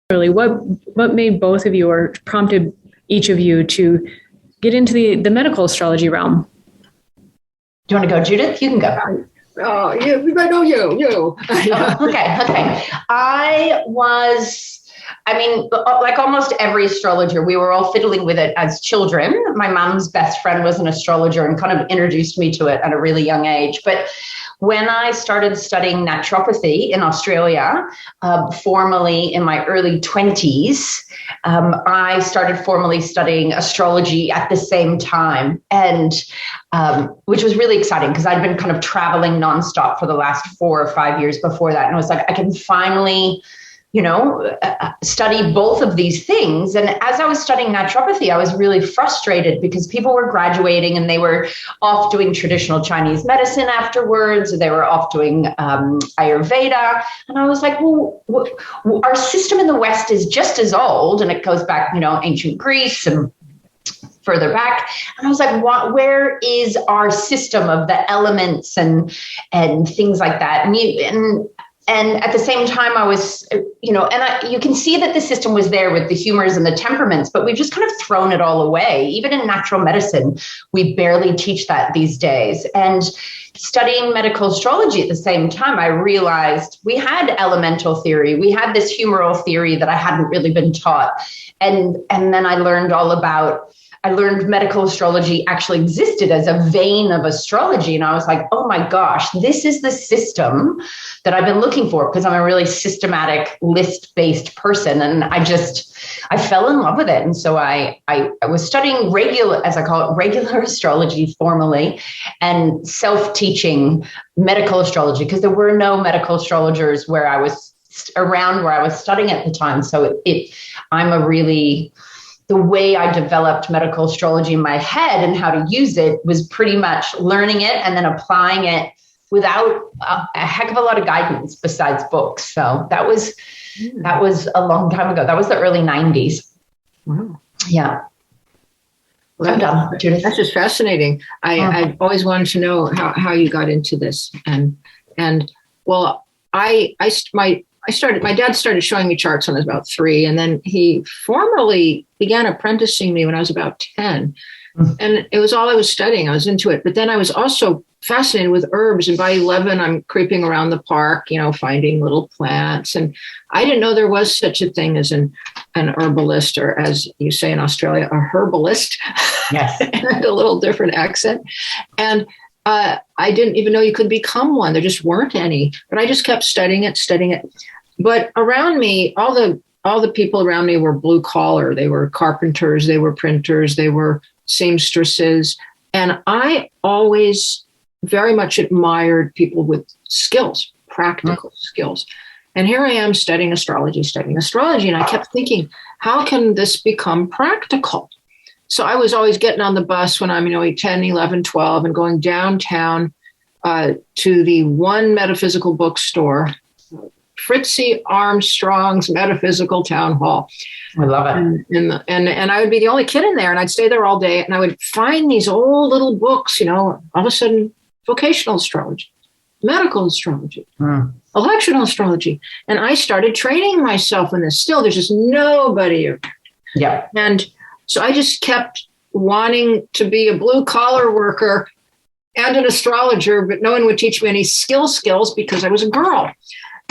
what made both of you or prompted each of you to get into the medical astrology realm? Do you want to go, Judith? You can go. Oh, I know you. Okay. Like almost every astrologer, we were all fiddling with it as children. My mom's best friend was an astrologer and kind of introduced me to it at a really young age. But when I started studying naturopathy in Australia, formally in my early 20s, I started formally studying astrology at the same time, and which was really exciting because I'd been kind of traveling nonstop for the last 4 or 5 years before that. And I was like, I can finally study both of these things. And as I was studying naturopathy, I was really frustrated because people were graduating and they were off doing traditional Chinese medicine afterwards, or they were off doing Ayurveda. And I was like, well, our system in the West is just as old, and it goes back, ancient Greece and further back. And I was like, where is our system of the elements and things like that? And at the same time, I was, you can see that the system was there with the humors and the temperaments, but we've just kind of thrown it all away. Even in natural medicine, we barely teach that these days. And studying medical astrology at the same time, I realized we had elemental theory. We had this humoral theory that I hadn't really been taught. And then I learned medical astrology actually existed as a vein of astrology. And I was like, oh my gosh, this is the system that I've been looking for, because I'm a really systematic list-based person. And I fell in love with it. And so I was studying regular astrology formally, and self-teaching medical astrology, because there were no medical astrologers where I was studying at the time. So the way I developed medical astrology in my head and how to use it was pretty much learning it and then applying it without a heck of a lot of guidance besides books. So that was a long time ago. That was the early 90s. Wow. Yeah. Well, I'm done, Judith. That's just fascinating. I've always wanted to know how you got into this. And well, my dad started showing me charts when I was about 3, and then he formally began apprenticing me when I was about 10. And it was all I was studying. I was into it. But then I was also fascinated with herbs. And by 11, I'm creeping around the park, finding little plants. And I didn't know there was such a thing as an herbalist, or as you say in Australia, a herbalist. Yes. A little different accent. And I didn't even know you could become one. There just weren't any. But I just kept studying it. But around me, all the people around me were blue collar. They were carpenters, they were printers, they were seamstresses. And I always very much admired people with skills, practical skills. And here I am studying astrology. And I kept thinking, how can this become practical? So I was always getting on the bus when I'm 10, 11, 12 and going downtown to the one metaphysical bookstore, Fritzie Armstrong's Metaphysical Town Hall. I love it. And I would be the only kid in there, and I'd stay there all day, and I would find these old little books, all of a sudden, vocational astrology, medical astrology, electional astrology. And I started training myself in this. Still, there's just nobody. Yeah. And so I just kept wanting to be a blue collar worker and an astrologer, but no one would teach me any skills because I was a girl.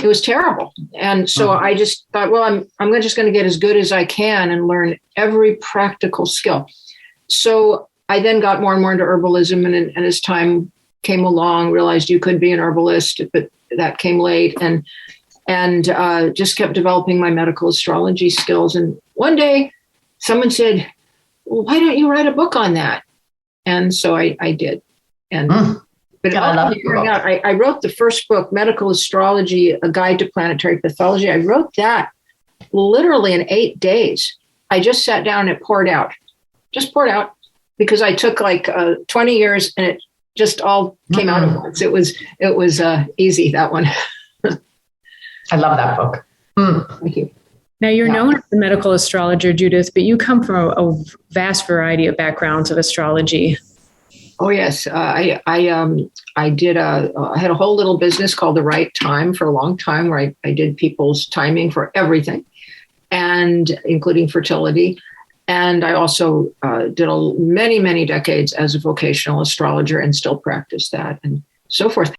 It was terrible. And so I just thought, well, I'm just going to get as good as I can and learn every practical skill. So I then got more and more into herbalism. And as time came along, realized you could be an herbalist, but that came late, and just kept developing my medical astrology skills. And one day someone said, well, why don't you write a book on that? And so I did. And but I wrote the first book, Medical Astrology, A Guide to Planetary Pathology. I wrote that literally in 8 days. I just sat down and it poured out. Just poured out, because I took 20 years and it just all came out at once. It was easy, that one. I love that book. Thank you. Now, you're known as a medical astrologer, Judith, but you come from a vast variety of backgrounds of astrology. Oh, yes. I had a whole little business called The Right Time for a long time, where I did people's timing for everything. and including fertility. And I also did many, many decades as a vocational astrologer and still practice that and so forth.